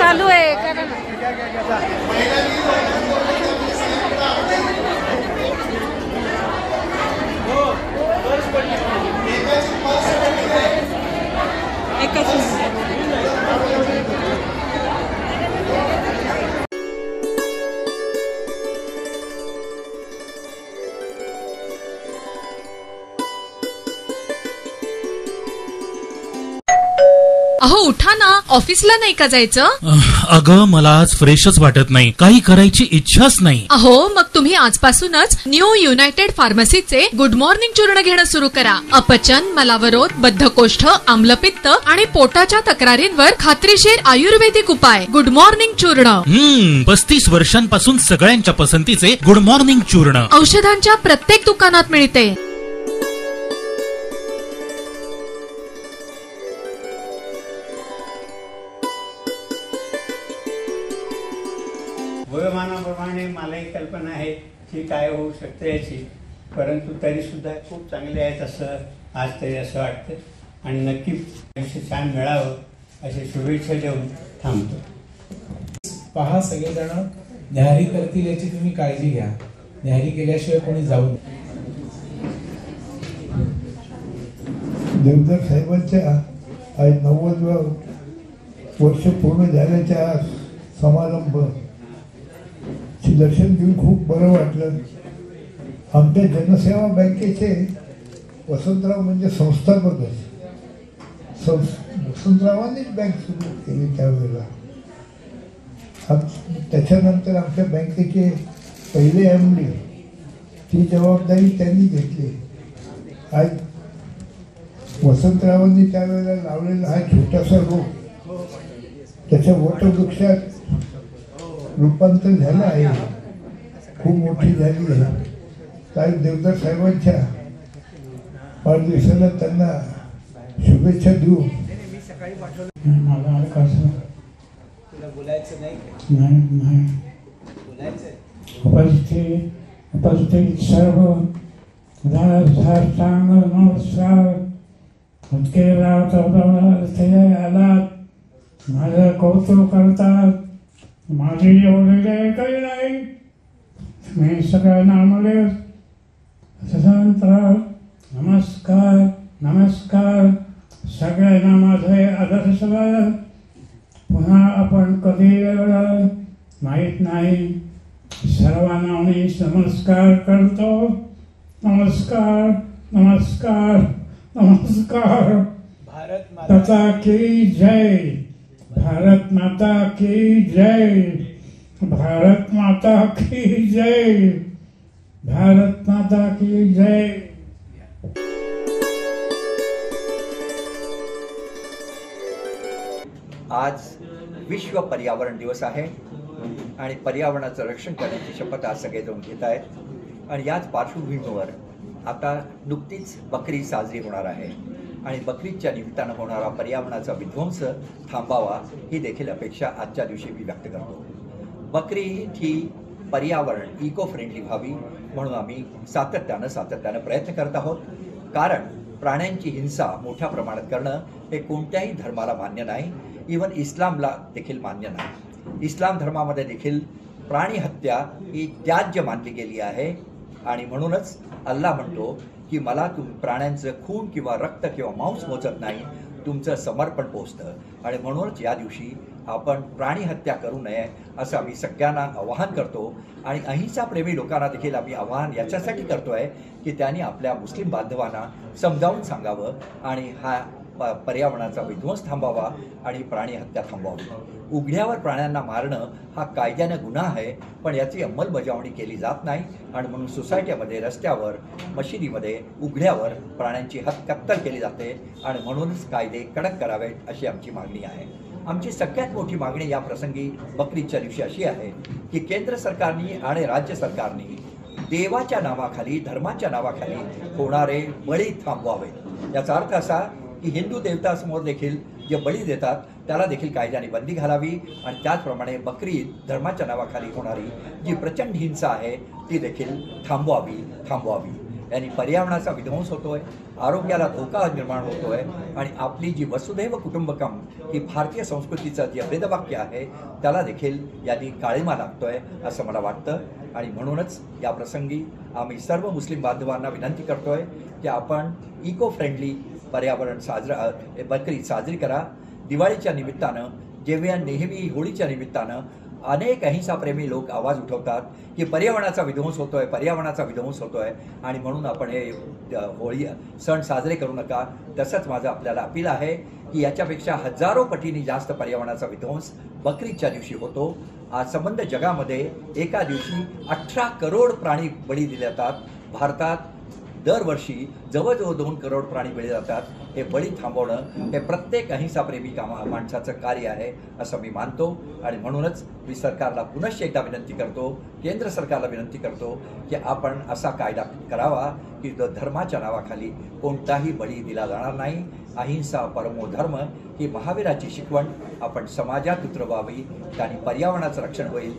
चालू आहे करा ना. अहो उठा ना, ऑफिसला नाही का जायचं? अगं मला आज फ्रेशच वाटत नाही, काही करायची इच्छाच नाही. अहो मग तुम्ही आजपासूनच न्यू युनायटेड फार्मसीचे गुड मॉर्निंग चूर्ण घेणं सुरू करा. अपचन, मलावरोध, बद्धकोष्ठ, आम्लपित्त आणि पोटाच्या तक्रारींवर खात्रीशीर आयुर्वेदिक उपाय. गुड मॉर्निंग चूर्ण. 35 वर्षांपासून सगळ्यांच्या पसंतीचे गुड मॉर्निंग चूर्ण औषधांच्या प्रत्येक दुकानात मिळते. वयोमानाप्रमाणे मलाही कल्पना आहे की काय होऊ शकते याची, परंतु तरी सुद्धा खूप चांगले आहेत असं आज तरी असं वाटतं आणि नक्की आयुष्य छान मिळावं अशी शुभेच्छा देऊन थांबतो. पहा सगळेजण न्याहारी करतील याची तुम्ही काळजी घ्या. न्याहारी केल्याशिवाय कोणी जाऊ नये. देवदार साहेबांच्या आज 90व्या वर्ष पूर्ण झाल्याच्या समारंभ दर्शन घेऊन खूप बरं वाटलं. आमच्या जनसेवा बँकेचे वसंतराव म्हणजे संस्थापकच. वसंतरावांनीच बँक सुरू केली त्यावेळेला. त्याच्यानंतर आमच्या बँकेचे पहिले MD ती जबाबदारी त्यांनी घेतली. आज वसंतरावांनी त्यावेळेला लावलेला हा छोटासा रोप त्याच्या वटवृक्षात रूपांतर झालं आहे, खूप मोठी झाली आहे. काल देवदार साहेबांच्या वाढदिवसाला त्यांना शुभेच्छा देऊ. मला कसं बोलायचं नाही उपस्थित सर्व साष्टांग नमस्कार. आलात, माझं कौतुक करतात. माझी एवढे काही नाही. मी सगळ्यांना म्हणले नमस्कार नमस्कार. सगळ्यांना माझे आदर्श. पुन्हा आपण कधी माहीत नाही. सर्वांना मी नमस्कार करतो. नमस्कार नमस्कार नमस्कार. भारत माता की जय. भारत माता की जय. भारत माता की जय. भारत माता की जय. आज विश्व पर्यावरण दिवस आहे आणि पर्यावरणाचं रक्षण करण्याची शपथ आज सगळेजण घेत आहेत. आणि याच पार्श्वभूमीवर आता नुकतीच बकरी साजरी होणार आहे आणि बकरीच्या निमित्तानं होणारा पर्यावरणाचा विध्वंस थांबावा ही देखील अपेक्षा आजच्या दिवशी मी व्यक्त करतो. बकरी ही पर्यावरण इको फ्रेंडली व्हावी म्हणून आम्ही सातत्यानं प्रयत्न करत आहोत. कारण प्राण्यांची हिंसा मोठ्या प्रमाणात करणं हे कोणत्याही धर्माला मान्य नाही. इव्हन इस्लामला देखील मान्य नाही. इस्लाम धर्मामध्ये देखील प्राणी हत्या ही त्याज्य मानली गेली आहे आणि म्हणूनच अल्लाह म्हणतो की मला प्राण्यांचं खून किंवा रक्त किंवा मांस मोजत नाही, तुमचं समर्पण पोचतं. आणि म्हणूनच या दिवशी आपण प्राणी हत्या करू नये असं आम्ही सगळ्यांना आवाहन करतो. आणि अहिंसाप्रेमी लोकांना देखील आम्ही आवाहन याच्यासाठी करतो आहे की त्यांनी आपल्या मुस्लिम बांधवांना समजावून सांगावं आणि हा पर्यावरणाचा विध्वंस थांबावा आणि प्राणी हत्या थांबवावी. उघड्यावर प्राण्यांना मारणं हा कायद्यानं गुन्हा आहे, पण याची अंमलबजावणी केली जात नाही. आणि म्हणून सोसायटीमध्ये, रस्त्यावर, मशिदीमध्ये उघड्यावर प्राण्यांची कत्तल केली जाते आणि म्हणूनच कायदे कडक करावेत अशी आमची मागणी आहे. आमची सगळ्यात मोठी मागणी या प्रसंगी बकरीच्या दिवशी अशी आहे की केंद्र सरकारने आणि राज्य सरकारने देवाच्या नावाखाली, धर्माच्या नावाखाली होणारे बळी थांबवावे. याचा अर्थ असा की हिंदू देवतासमोर देखील जे बळी देतात त्याला देखील कायद्याने बंदी घालावी आणि त्याचप्रमाणे बकरी धर्माच्या नावाखाली होणारी जी प्रचंड हिंसा आहे ती देखील थांबवावी. यांनी पर्यावरणाचा विध्वंस होतोय, आरोग्याला धोका निर्माण होतोय आणि आपली जी वसुधैव कुटुंबकम ही भारतीय संस्कृतीचं जे वेदवाक्य आहे त्याला देखील यांनी काळिमा लागतोय असं मला वाटतं. आणि म्हणूनच या प्रसंगी आम्ही सर्व मुस्लिम बांधवांना विनंती करतोय की आपण इको फ्रेंडली पर्यावरण बकरी साजरी करा. दिवाळीच्या निमित्तानं जेव्हा नेहमी होळीच्या निमित्तानं अनेक अहिंसाप्रेमी लोक आवाज उठवतात की पर्यावरणाचा विध्वंस होतोय, पर्यावरणाचा विध्वंस होतोय आणि म्हणून आपण हे होळी सण साजरे करू नका. तसंच माझं आपल्याला अपील आहे की याच्यापेक्षा हजारो पटीने जास्त पर्यावरणाचा विध्वंस बकरीच्या दिवशी होतो. आज संबंध जगामध्ये एका दिवशी 18 करोड प्राणी बळी दिले जातात. भारतात दरवर्षी जवळजवळ 2 करोड प्राणी बळी जातात. हे बळी थांबवणं हे प्रत्येक अहिंसाप्रेमी माणसाचं कार्य आहे असं मी मानतो. आणि म्हणूनच मी सरकारला पुनश्च एकदा विनंती करतो, केंद्र सरकारला विनंती करतो की आपण असा कायदा करावा की धर्माच्या नावाखाली कोणताही बळी दिला जाणार नाही. अहिंसा परमो धर्म ही महावीराची शिकवण आपण समाजात उतरवावी, त्याने पर्यावरणाचं रक्षण होईल.